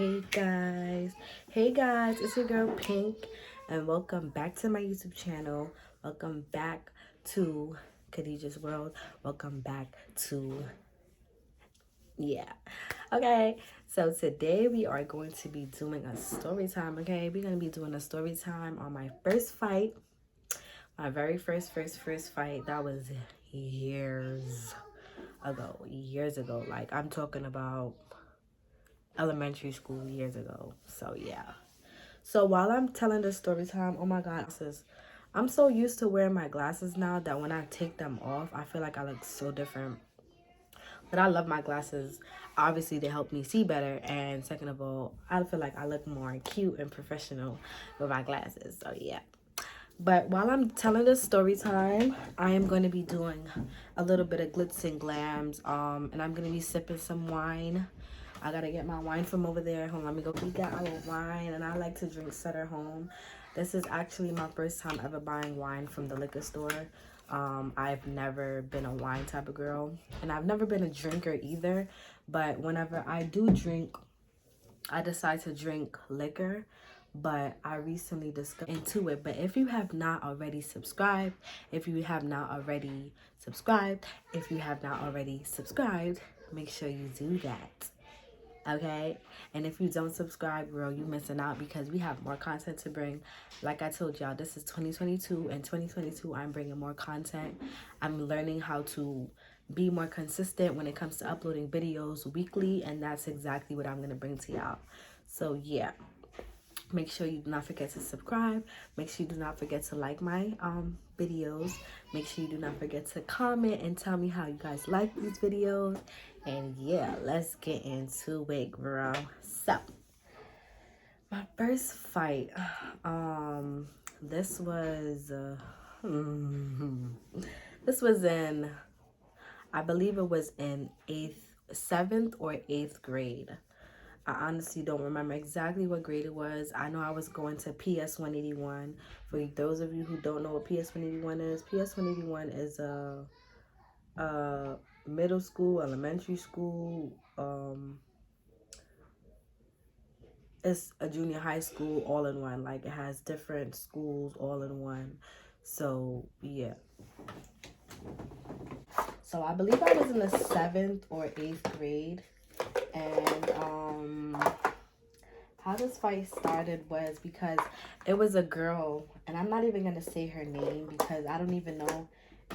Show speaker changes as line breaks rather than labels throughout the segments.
Hey guys, it's your girl Pink, and welcome back to my YouTube channel. Welcome back to Khadijah's World. Welcome back to, okay. So today we are going to be doing a story time, okay? We're going to be doing a story time on my first fight. My very first fight. That was years ago. Like, I'm talking about elementary school years ago. So yeah. So while I'm telling this story time, oh my god, I'm so used to wearing my glasses now that when I take them off, I feel like I look so different. But I love my glasses. Obviously, they help me see better. And second of all, I feel like I look more cute and professional with my glasses. So yeah. But while I'm telling this story time, I am going to be doing a little bit of glitz and glams. And I'm going to be sipping some wine. I gotta get my wine from over there. Hold on, let me go. We got our wine, and I like to drink Sutter Home. This is actually my first time ever buying wine from the liquor store. I've never been a wine type of girl, and I've never been a drinker either. But whenever I do drink, I decide to drink liquor. But I recently discovered into it. But if you have not already subscribed, make sure you do that. Okay, and if you don't subscribe, girl, you missing out because we have more content to bring. Like I told y'all, this is 2022, and 2022 I'm bringing more content. I'm learning how to be more consistent when it comes to uploading videos weekly, and that's exactly what I'm gonna bring to y'all. So yeah, make sure you do not forget to subscribe. Make sure you do not forget to like my videos. Make sure you do not forget to comment and tell me how you guys like these videos. And yeah, let's get into it, girl. So my first fight, this was this was in, I believe it was in 7th or 8th grade. I honestly don't remember exactly what grade it was. I know I was going to PS 181. For those of you who don't know what PS 181 is, PS 181 is a middle school, elementary school, it's a junior high school all in one. Like, it has different schools all in one. So yeah. So I believe I was in the 7th or 8th grade, and how this fight started was because it was a girl, and I'm not even going to say her name because I don't even know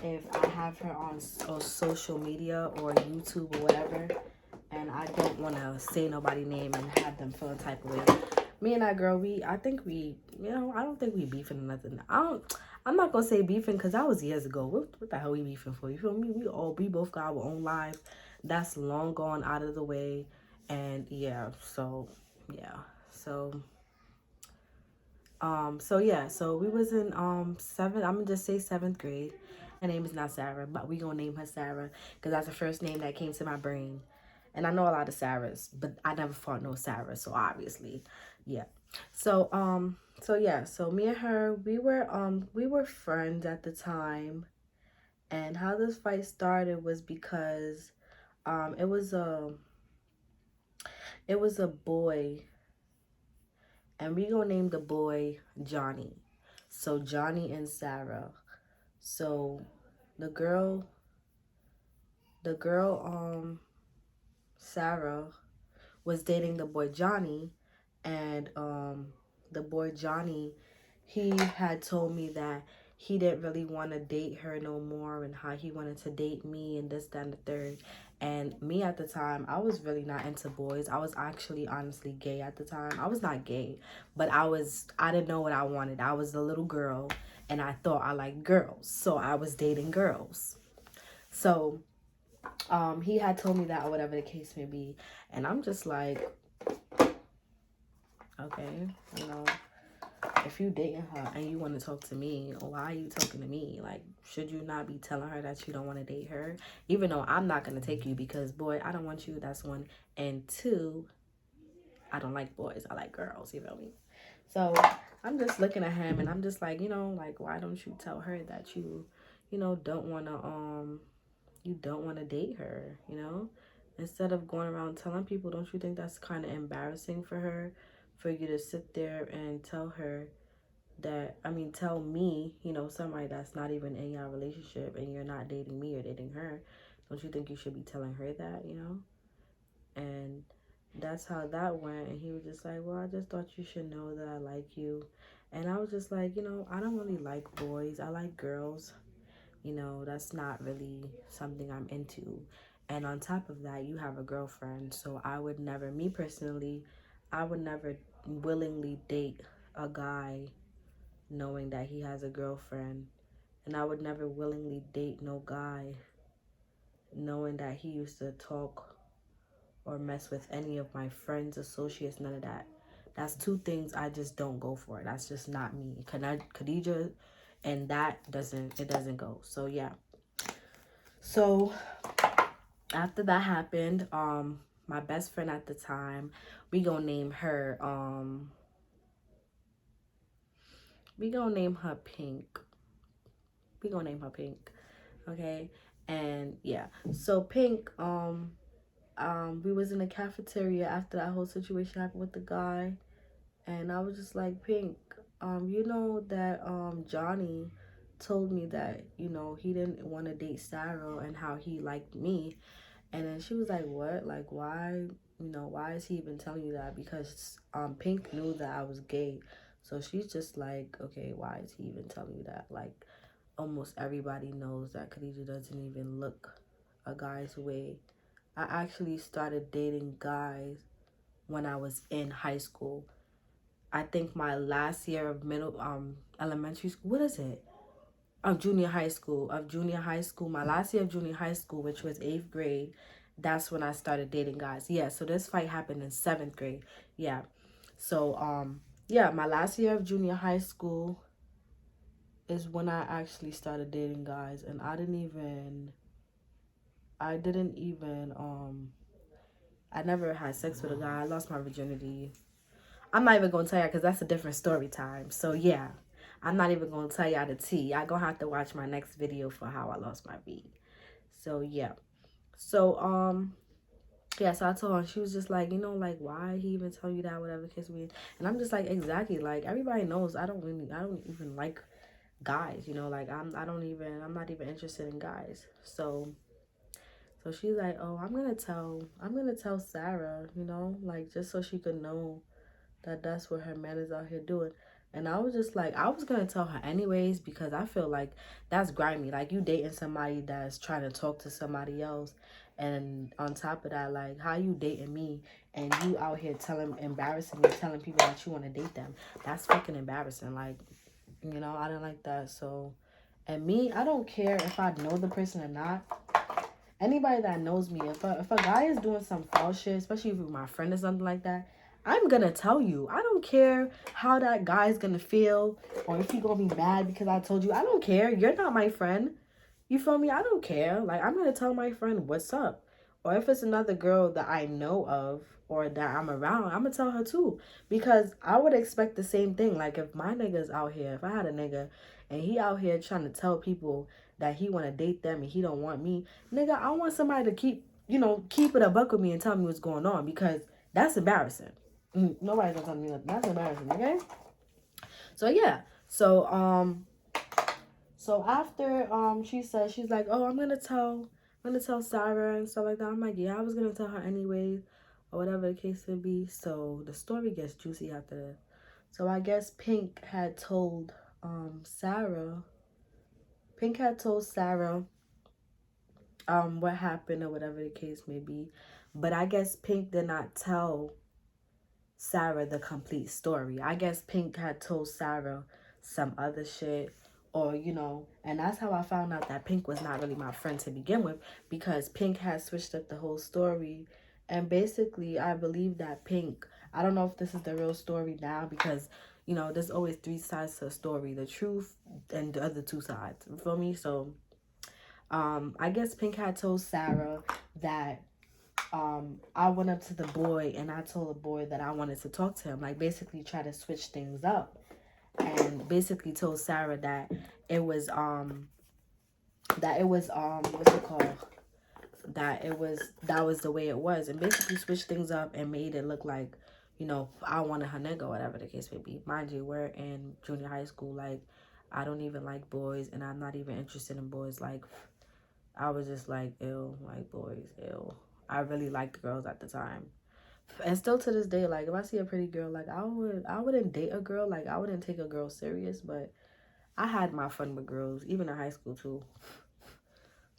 if I have her on social media or YouTube or whatever, and I don't want to say nobody's name and have them feel a type of way. Me and that girl, I don't think we beefing or nothing. I'm not going to say beefing because that was years ago. What the hell we beefing for? You feel me? We both got our own lives. That's long gone out of the way. And yeah, so yeah. So we was in 7th, I'm gonna just say 7th grade. Her name is not Sarah, but we gonna name her Sarah because that's the first name that came to my brain. And I know a lot of Sarahs, but I never fought no Sarah, so obviously, yeah. So so me and her, we were friends at the time. And how this fight started was because it was a boy, and we gonna name the boy Johnny. So Johnny and Sarah. So the girl Sarah was dating the boy Johnny, and the boy Johnny, he had told me that he didn't really want to date her no more, and how he wanted to date me and this, that, and the third. And me at the time, I was really not into boys. I was actually honestly gay at the time. I was not gay, but I didn't know what I wanted. I was a little girl, and I thought I liked girls, so I was dating girls. So he had told me that, or whatever the case may be, and I'm just like, okay, if you dating her and you want to talk to me, why are you talking to me? Like, should you not be telling her that you don't want to date her? Even though I'm not going to take you because, boy, I don't want you. That's one. And two, I don't like boys. I like girls. You feel me? So I'm just looking at him, and I'm just like, like, why don't you tell her that you don't want to, you don't want to date her, Instead of going around telling people, don't you think that's kind of embarrassing for her, for you to sit there and tell her that, I mean, tell me, you know, somebody that's not even in your relationship and you're not dating me or dating her, don't you think you should be telling her that, you know? And that's how that went. And he was just like, well, I just thought you should know that I like you. And I was just like, you know, I don't really like boys. I like girls. You know, that's not really something I'm into. And on top of that, you have a girlfriend. So I would never, me personally, I would never willingly date a guy knowing that he has a girlfriend. And I would never willingly date no guy knowing that he used to talk or mess with any of my friends, associates, none of that. That's two things I just don't go for. That's just not me. Khadija, and that doesn't go. So yeah. So after that happened, my best friend at the time, we gonna name her we gonna name her Pink. We gonna name her Pink. Okay. And yeah. So Pink, we was in the cafeteria after that whole situation happened with the guy. And I was just like, Pink, you know that Johnny told me that, you know, he didn't want to date Sarah and how he liked me. And then she was like, what? Like, why, you know, why is he even telling you that? Because Pink knew that I was gay. So she's just like, okay, why is he even telling you that? Like, almost everybody knows that Khadija doesn't even look a guy's way. I actually started dating guys when I was in high school. I think my last year of elementary school, what is it? Junior high school, my last year of junior high school, which was 8th grade, that's when I started dating guys. Yeah, so this fight happened in 7th grade. Yeah. So, yeah, my last year of junior high school is when I actually started dating guys, and I never had sex with a guy. I lost my virginity. I'm not even going to tell y'all because that's a different story time. So, yeah, I'm not even going to tell y'all the tea. Y'all going to have to watch my next video for how I lost my V. So, yeah. So, yeah, so I told her, she was just like, you know, like, why he even tell you that, whatever the case may be. And I'm just like, exactly. Like, everybody knows I don't even like guys, you know, like, I'm not even interested in guys. So she's like, oh, I'm going to tell Sarah, you know, like, just so she could know that's what her man is out here doing. And I was just like, I was gonna tell her anyways because I feel like that's grimy. Like, you dating somebody that's trying to talk to somebody else, and on top of that, like, how you dating me and you out here embarrassing me, telling people that you want to date them. That's fucking embarrassing. Like, you know, I didn't like that. So, and me, I don't care if I know the person or not. Anybody that knows me, if a guy is doing some foul shit, especially if you're my friend or something like that, I'm gonna tell you. I don't care how that guy's gonna feel or if he gonna be mad because I told you. I don't care. You're not my friend. You feel me? I don't care. Like, I'm gonna tell my friend what's up. Or if it's another girl that I know of or that I'm around, I'm gonna tell her too. Because I would expect the same thing. Like, if my nigga's out here, if I had a nigga and he out here trying to tell people that he wanna date them and he don't want me, nigga, I want somebody to keep it a buck with me and tell me what's going on because that's embarrassing. Nobody's gonna tell me nothing. That's embarrassing, okay? So yeah. So after she said, she's like, oh, I'm gonna tell Sarah and stuff like that. I'm like, yeah, I was gonna tell her anyways, or whatever the case may be. So the story gets juicy after this. So I guess Pink had told Sarah what happened or whatever the case may be. But I guess Pink did not tell Sarah the complete story. I guess Pink had told Sarah some other shit, or and that's how I found out that Pink was not really my friend to begin with, because Pink had switched up the whole story. And basically, I believe that Pink, I don't know if this is the real story now, because there's always 3 sides to a story: the truth and the other 2 sides. You feel me? So I guess Pink had told Sarah that I went up to the boy and I told the boy that I wanted to talk to him, like basically try to switch things up, and basically told Sarah that it was what's it called? that that was the way it was, and basically switched things up and made it look like, you know, I wanted her nigga, whatever the case may be. Mind you, we're in junior high school. Like, I don't even like boys, and I'm not even interested in boys. Like, I was just like, ew, like boys, ew. I really liked girls at the time. And still to this day, like if I see a pretty girl, like I wouldn't date a girl, like I wouldn't take a girl serious, but I had my fun with girls, even in high school too.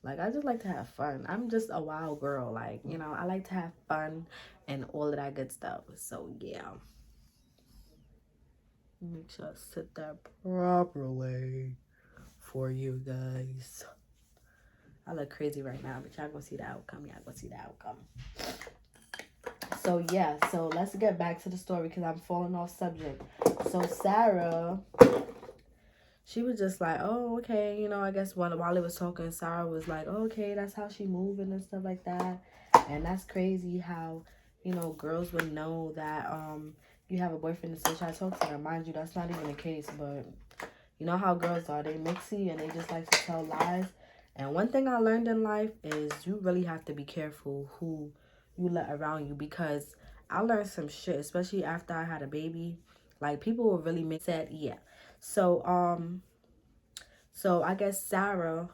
Like I just like to have fun. I'm just a wild girl, like, you know, I like to have fun and all of that good stuff. So yeah. Make sure I sit that properly for you guys. I look crazy right now, but y'all gonna see the outcome. Y'all gonna see the outcome. So yeah, so let's get back to the story because I'm falling off subject. So Sarah, she was just like, oh, okay, you know, I guess while it was talking, Sarah was like, oh, okay, that's how she moving and stuff like that. And that's crazy how, you know, girls would know that you have a boyfriend and still try to talk to them. Mind you, that's not even the case, but you know how girls are. They mixy and they just like to tell lies. And one thing I learned in life is you really have to be careful who you let around you, because I learned some shit, especially after I had a baby. Like people were really said, yeah. So I guess Sarah,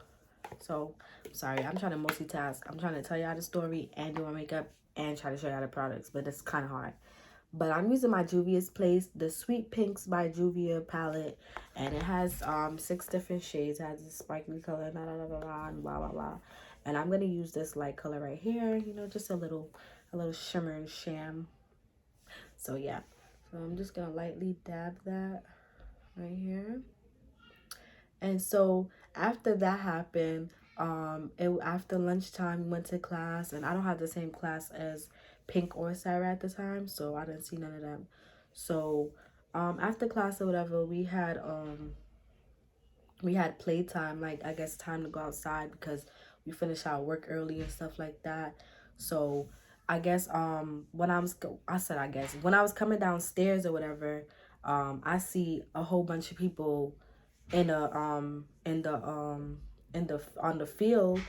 so sorry, I'm trying to multitask. I'm trying to tell y'all the story and do my makeup and try to show y'all the products, but it's kind of hard. But I'm using my Juvia's Place, the Sweet Pinks by Juvia palette, and it has 6 different shades. It has a sparkly color, blah blah blah blah, and blah blah blah. And I'm gonna use this light color right here, you know, just a little shimmer and sham. So yeah, so I'm just gonna lightly dab that right here. And so after that happened, after lunchtime we went to class, and I don't have the same class as Pink or Sarah at the time, so I didn't see none of them. So after class or whatever, we had playtime, like I guess time to go outside because we finished our work early and stuff like that. So I guess when I was coming downstairs or whatever, I see a whole bunch of people in the on the field,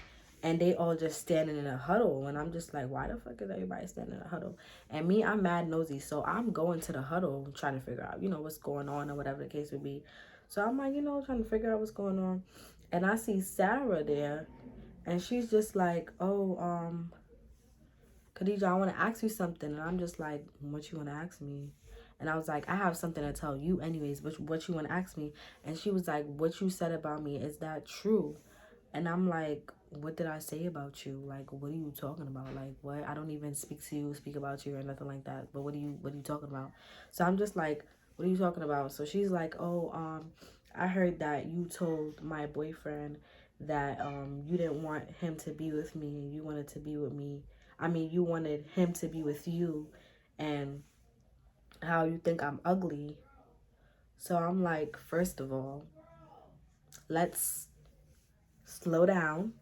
and they all just standing in a huddle, and I'm just like, why the fuck is everybody standing in a huddle? And me, I'm mad nosy, so I'm going to the huddle trying to figure out, you know, what's going on or whatever the case would be. So I'm like, you know, trying to figure out what's going on, and I see Sarah there, and she's just like, oh, Khadija, I want to ask you something. And I'm just like, what you want to ask me? And I was like, I have something to tell you anyways, but what you want to ask me? And she was like, what you said about me, is that true? And I'm like, what did I say about you? Like, what are you talking about? Like, what? I don't even speak about you or nothing like that. But what are you talking about? So I'm just like, what are you talking about? So she's like, oh, I heard that you told my boyfriend that you didn't want him to be with me and you wanted to be with me. I mean, you wanted him to be with you, and how you think I'm ugly. So I'm like, first of all, let's slow down,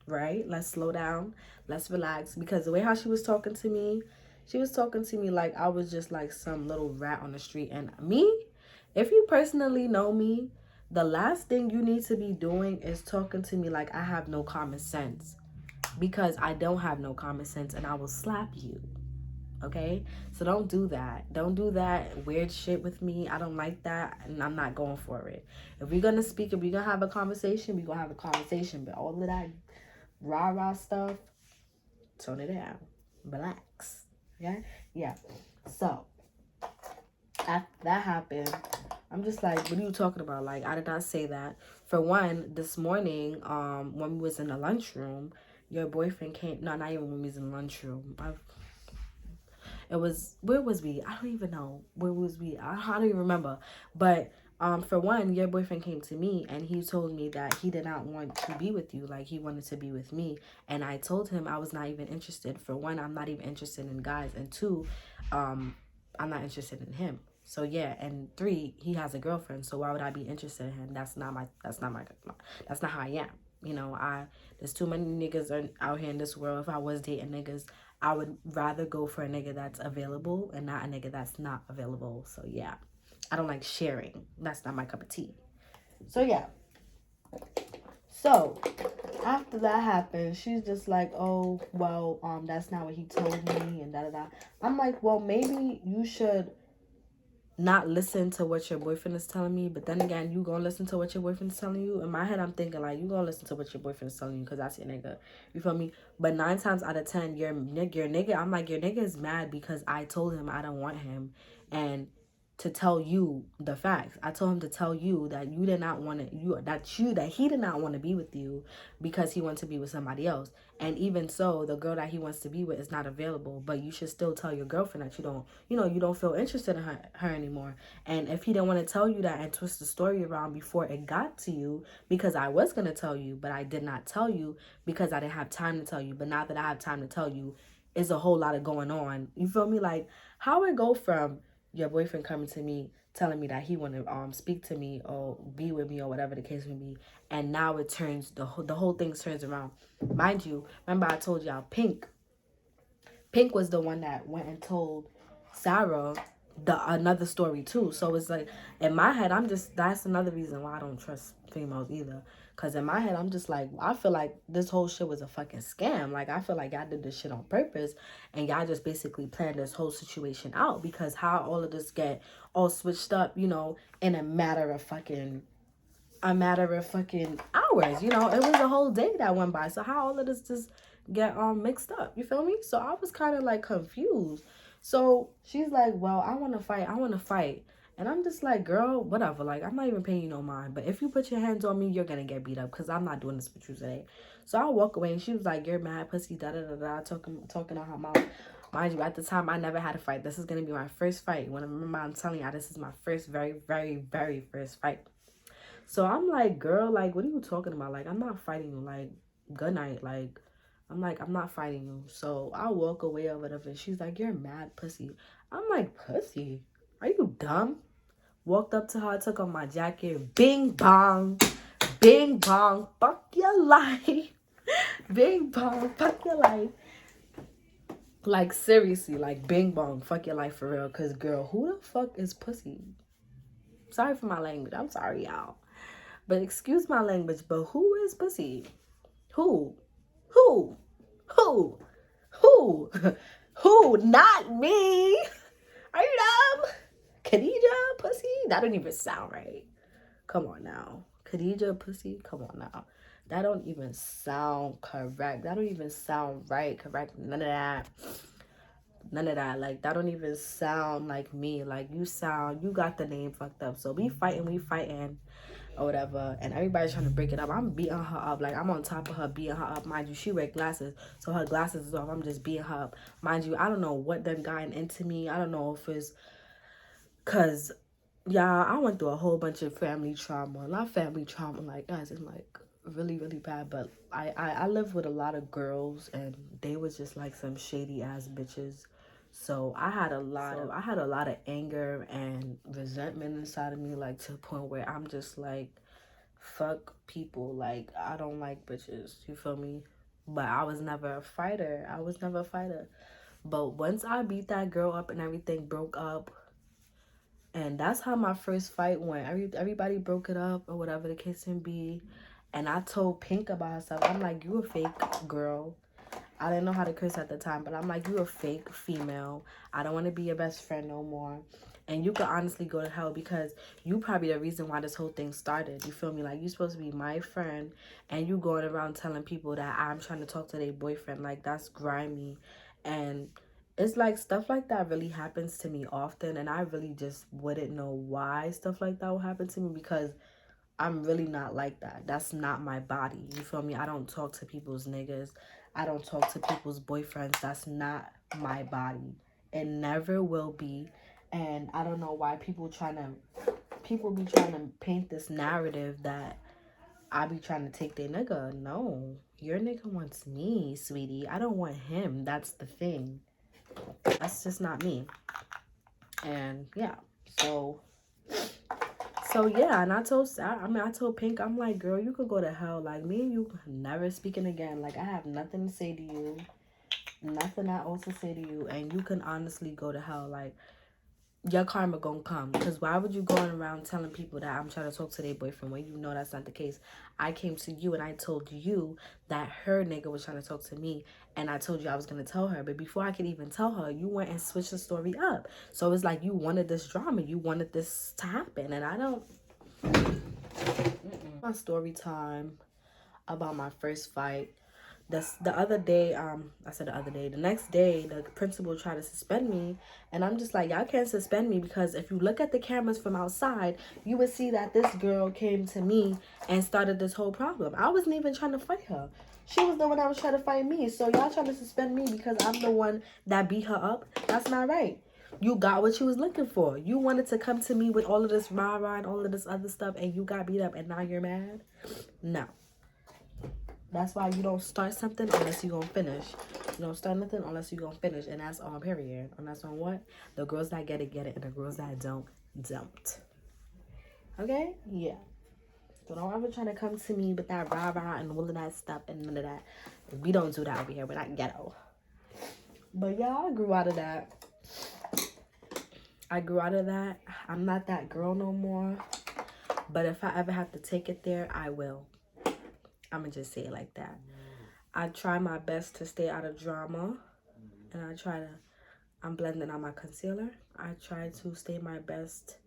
right? Let's slow down. Let's relax. Because the way how she was talking to me like I was just like some little rat on the street. And me, if you personally know me, the last thing you need to be doing is talking to me like I have no common sense. Because I don't have no common sense, and I will slap you. Okay, so don't do that. Don't do that weird shit with me. I don't like that, and I'm not going for it. If we're gonna speak, if we're gonna have a conversation, we're gonna have a conversation. But all of that rah stuff, tone it down. Relax. Okay? Yeah. So after that happened, I'm just like, what are you talking about? Like, I did not say that. For one, this morning, when we was in the lunchroom, your boyfriend came. No, not even when we was in the lunchroom. It was, where was we? I don't even know. Where was we? I don't even remember. But for one, your boyfriend came to me and he told me that he did not want to be with you. Like, he wanted to be with me. And I told him I was not even interested. For one, I'm not even interested in guys. And two, I'm not interested in him. So yeah, and three, he has a girlfriend. So why would I be interested in him? That's not how I am. You know, there's too many niggas out here in this world. If I was dating niggas, I would rather go for a nigga that's available and not a nigga that's not available. So yeah, I don't like sharing. That's not my cup of tea. So yeah. So after that happened, she's just like, oh, well, that's not what he told me, and da da da. I'm like, well, maybe you should not listen to what your boyfriend is telling me, but then again, you gonna listen to what your boyfriend is telling you. In my head, I'm thinking like, you gonna listen to what your boyfriend is telling you because that's your nigga. You feel me? But 9 times out of 10, your nigga, I'm like, your nigga is mad because I told him I don't want him, and to tell you the facts. I told him to tell you that you did not want to, that he did not want to be with you because he wanted to be with somebody else. And even so, the girl that he wants to be with is not available. But you should still tell your girlfriend that you don't feel interested in her anymore. And if he didn't want to tell you that and twist the story around before it got to you, because I was gonna tell you, but I did not tell you because I didn't have time to tell you. But now that I have time to tell you, is a whole lot of going on. You feel me? Like, how it go from your boyfriend coming to me telling me that he want to speak to me or be with me or whatever the case may be, and now it turns the whole thing turns around. Mind you, remember I told y'all Pink was the one that went and told Sarah another story too. So it's like, in my head, that's another reason why I don't trust females either. Cause in my head, I'm just like, I feel like this whole shit was a fucking scam. Like, I feel like y'all did this shit on purpose, and y'all just basically planned this whole situation out. Because how all of this get all switched up, in a matter of fucking hours. It was a whole day that went by. So how all of this just get mixed up? You feel me? So I was kind of like confused. So she's like, well, I want to fight. And I'm just like, girl, whatever. Like, I'm not even paying you no mind. But if you put your hands on me, you're going to get beat up because I'm not doing this with you today. So I walk away and she was like, you're mad, pussy, da-da-da-da, talking on her mouth. Mind you, at the time, I never had a fight. This is going to be my first fight. When I remember, I'm telling you, this is my first, very, very, very first fight. So I'm like, girl, like, what are you talking about? Like, I'm not fighting you. Like, good night. Like, I'm not fighting you. So I walk away or whatever. And she's like, you're mad, pussy. I'm like, pussy? Are you dumb? Walked up to her, took off my jacket. Bing, bong. Bing, bong. Fuck your life. Bing, bong. Fuck your life. Like, seriously, like, bing, bong. Fuck your life for real. Because, girl, who the fuck is pussy? Sorry for my language. I'm sorry, y'all. But excuse my language, but who is pussy? Who? Who? Who? Who? Who? Not me. Are you dumb? Khadija, pussy? That don't even sound right. Come on now. Khadija, pussy? Come on now. That don't even sound correct. That don't even sound right, correct. None of that. None of that. Like, that don't even sound like me. Like, you got the name fucked up. So we fighting. Or whatever, and everybody's trying to break it up. I'm beating her up. Like, I'm on top of her, beating her up. Mind you, she wear glasses, so her glasses is off. I'm just beating her up. Mind you, I don't know what done gotten into me. I don't know if it's because, yeah, I went through a whole bunch of family trauma. Not family trauma, like, guys, it's like really, really bad. But I live with a lot of girls, and they was just like some shady ass bitches. So I had a lot of anger and resentment inside of me, like, to the point where I'm just like, fuck people. Like, I don't like bitches. You feel me? But I was never a fighter. But once I beat that girl up and everything broke up, and that's how my first fight went. Everybody broke it up or whatever the case may be. And I told Pink about herself. I'm like, you a fake girl. I didn't know how to curse at the time, but I'm like, you a fake female. I don't want to be your best friend no more. And you could honestly go to hell because you probably the reason why this whole thing started. You feel me? Like, you supposed to be my friend, and you going around telling people that I'm trying to talk to their boyfriend. Like, that's grimy. And it's like, stuff like that really happens to me often, and I really just wouldn't know why stuff like that would happen to me because I'm really not like that. That's not my body. You feel me? I don't talk to people's niggas. I don't talk to people's boyfriends. That's not my body. It never will be. And I don't know why people be trying to paint this narrative that I be trying to take their nigga. No. Your nigga wants me, sweetie. I don't want him. That's the thing. That's just not me. And yeah. So yeah, and I told Pink, I'm like, girl, you could go to hell. Like, me and you never speaking again. Like, I have nothing to say to you. Nothing else to say to you. And you can honestly go to hell. Like, your karma gonna come. Because why would you going around telling people that I'm trying to talk to their boyfriend when you know that's not the case? I came to you and I told you that her nigga was trying to talk to me, and I told you I was gonna tell her. But before I could even tell her, you went and switched the story up. So it's like you wanted this drama, you wanted this to happen, and I don't. My story time about my first fight. The other day, I said the other day, the next day, the principal tried to suspend me, and I'm just like, y'all can't suspend me, because if you look at the cameras from outside, you would see that this girl came to me and started this whole problem. I wasn't even trying to fight her. She was the one that was trying to fight me. So y'all trying to suspend me because I'm the one that beat her up? That's not right. You got what you was looking for. You wanted to come to me with all of this rah-rah and all of this other stuff, and you got beat up, and now you're mad? No. That's why you don't start something unless you gonna finish. You don't start nothing unless you gonna finish. And that's on period. And that's on what? The girls that get it, and the girls that don't. Okay? Yeah. So don't ever try to come to me with that rah-rah and all of that stuff and none of that. We don't do that over here. We're not ghetto. But yeah, I grew out of that. I'm not that girl no more. But if I ever have to take it there, I will. I'm gonna just say it like that. I try my best to stay out of drama, and I'm blending out my concealer. I try to stay my best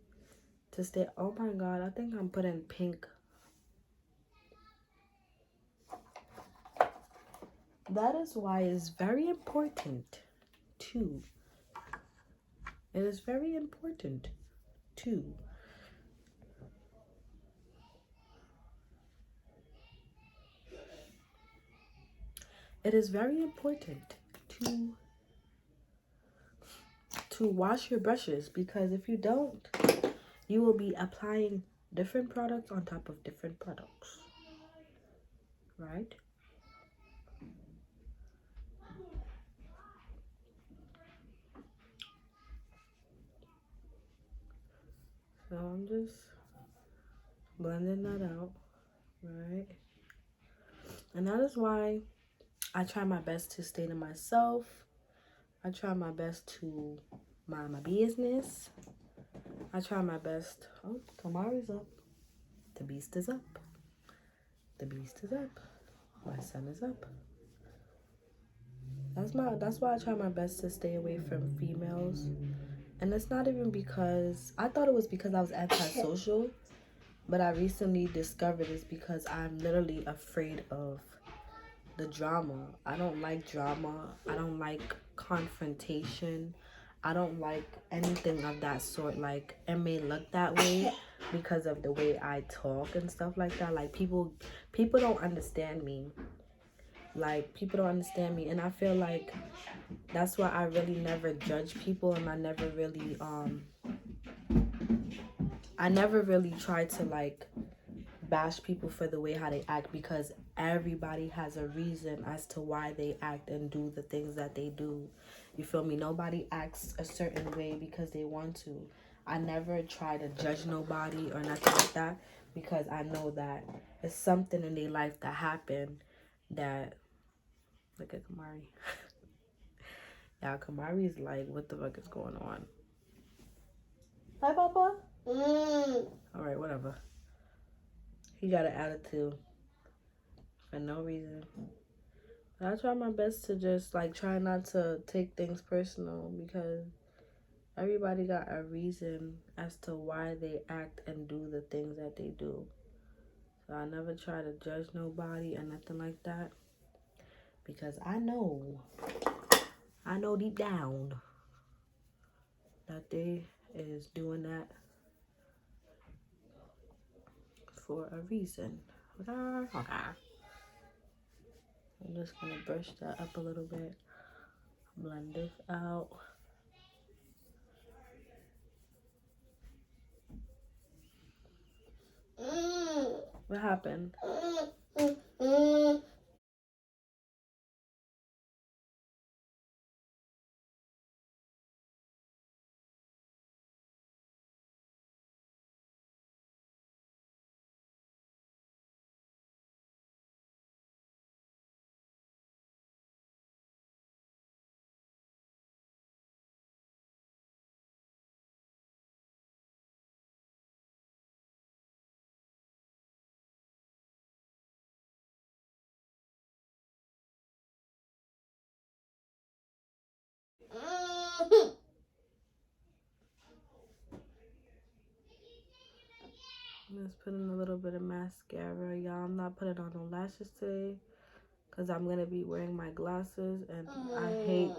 to stay, oh my God, I think I'm putting pink. That is why it's very important too. It is very important too. It is very important to wash your brushes, because if you don't, you will be applying different products on top of different products, right? So I'm just blending that out, right? And that is why I try my best to stay to myself. I try my best to mind my business. I try my best. Oh, Kamari's up. The beast is up. The beast is up. My son is up. That's why I try my best to stay away from females. And it's not even because I thought it was because I was antisocial, but I recently discovered it's because I'm literally afraid of the drama. I don't like drama. I don't like confrontation. I don't like anything of that sort. Like, it may look that way because of the way I talk and stuff like that. Like, people don't understand me. Like, people don't understand me. And I feel like that's why I really never judge people, and I never really try to, like, bash people for the way how they act, because everybody has a reason as to why they act and do the things that they do. You feel me? Nobody acts a certain way because they want to. I never try to judge nobody or nothing like that, because I know that it's something in their life that happened that, look at Kamari. Yeah, Kamari is like, what the fuck is going on? Hi, Papa. All right, whatever. He got an attitude for no reason. I try my best to just, like, try not to take things personal, because everybody got a reason as to why they act and do the things that they do. So I never try to judge nobody or nothing like that, because I know deep down that they is doing that for a reason. Okay. I'm just gonna brush that up a little bit. Blend this out. What happened? Let's put in a little bit of mascara, y'all. I'm not putting on no lashes today because I'm going to be wearing my glasses and I hate...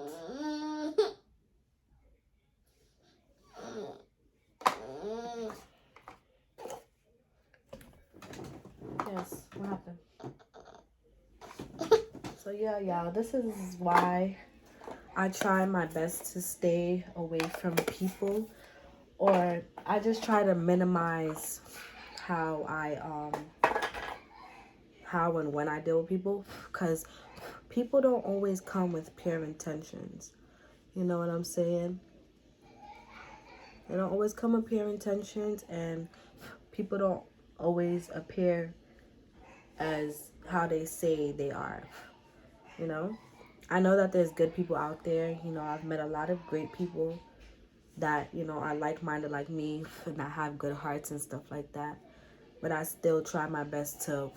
Yes, what happened? So yeah, y'all, this is why I try my best to stay away from people, or I just try to minimize how how and when I deal with people, because people don't always come with pure intentions. You know what I'm saying? They don't always come with pure intentions, and people don't always appear as how they say they are. You know, I know that there's good people out there. You know, I've met a lot of great people that, you know, are like-minded like me and that have good hearts and stuff like that. But I still try my best to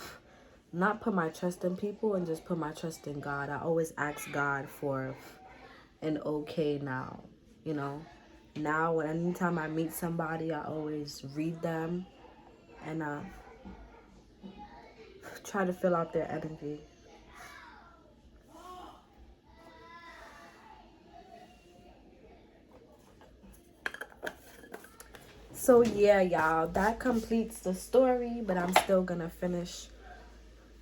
not put my trust in people and just put my trust in God. I always ask God for an okay now, you know. Now, anytime I meet somebody, I always read them and try to fill out their energy. So yeah, y'all, that completes the story, but I'm still gonna finish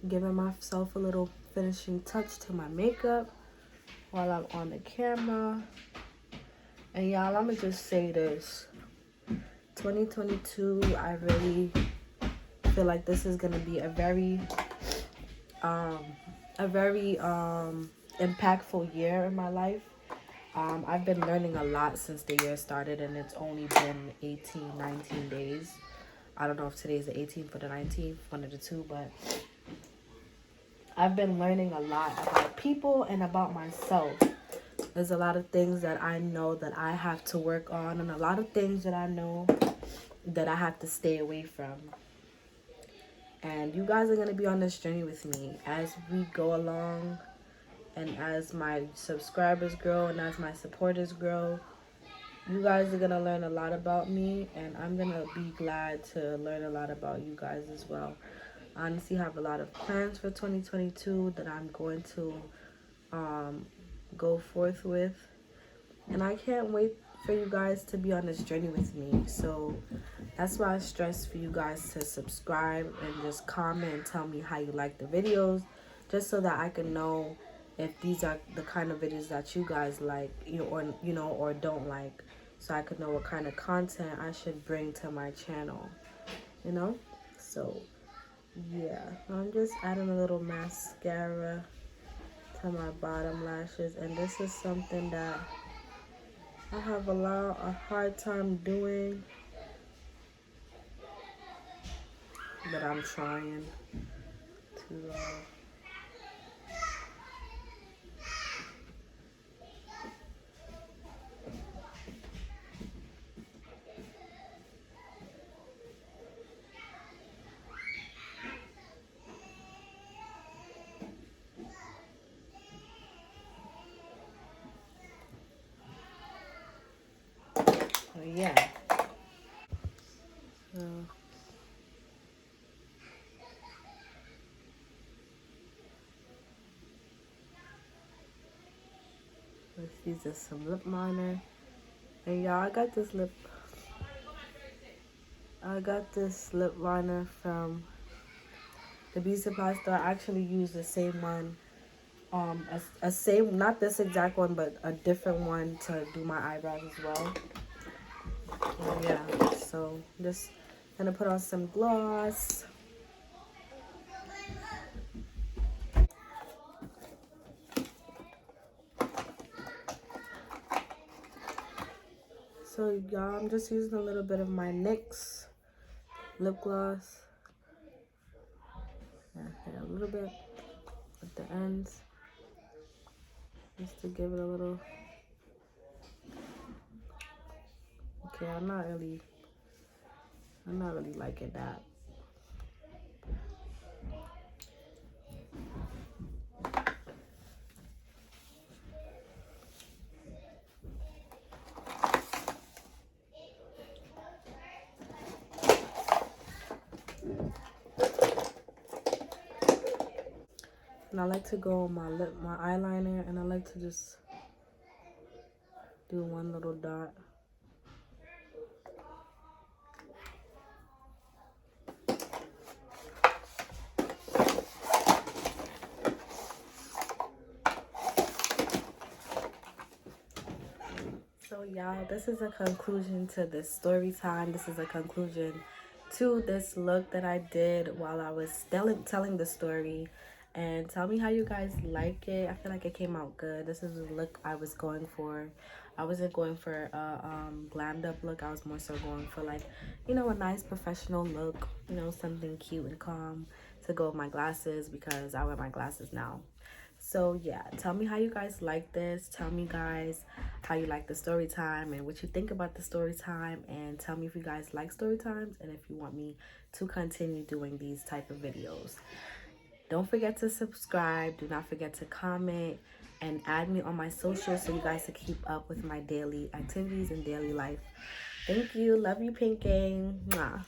giving myself a little finishing touch to my makeup while I'm on the camera. And y'all, I'm gonna just say this. 2022, I really feel like this is gonna be a very impactful year in my life. I've been learning a lot since the year started, and it's only been 18, 19 days. I don't know if today's the 18th or the 19th, one of the two, but I've been learning a lot about people and about myself. There's a lot of things that I know that I have to work on, and a lot of things that I know that I have to stay away from. And you guys are going to be on this journey with me as we go along, and as my subscribers grow and as my supporters grow. You guys are going to learn a lot about me, and I'm going to be glad to learn a lot about you guys as well. I honestly have a lot of plans for 2022 that I'm going to go forth with. And I can't wait for you guys to be on this journey with me. So that's why I stress for you guys to subscribe and just comment and tell me how you like the videos, just so that I can know if these are the kind of videos that you guys like, or don't like, so I could know what kind of content I should bring to my channel, you know. So yeah, I'm just adding a little mascara to my bottom lashes, and this is something that I have a hard time doing, but I'm trying to yeah. So let's use some lip liner. And y'all, I got this lip liner from the beauty supply store. I actually used the same one, not this exact one, but a different one to do my eyebrows as well. And yeah, so just gonna put on some gloss. So y'all, I'm just using a little bit of my NYX lip gloss. Yeah, a little bit at the ends, just to give it a little. Okay, I'm not really liking that. And I like to go on my lip, my eyeliner, and I like to just do one little dot. So y'all, this is a conclusion to this story time. This is a conclusion to this look that I did while I was telling the story. And tell me how you guys like it. I feel like it came out good. This is the look I was going for. I wasn't going for a glammed up look. I was more so going for, like, you know, a nice professional look. You know, something cute and calm to go with my glasses, because I wear my glasses now. So yeah, tell me how you guys like this. Tell me, guys, how you like the story time and what you think about the story time, and tell me if you guys like story times and if you want me to continue doing these type of videos. Don't forget to subscribe. Do not forget to comment and add me on my socials so you guys can keep up with my daily activities and daily life. Thank you. Love you, Pink Gang. Mwah.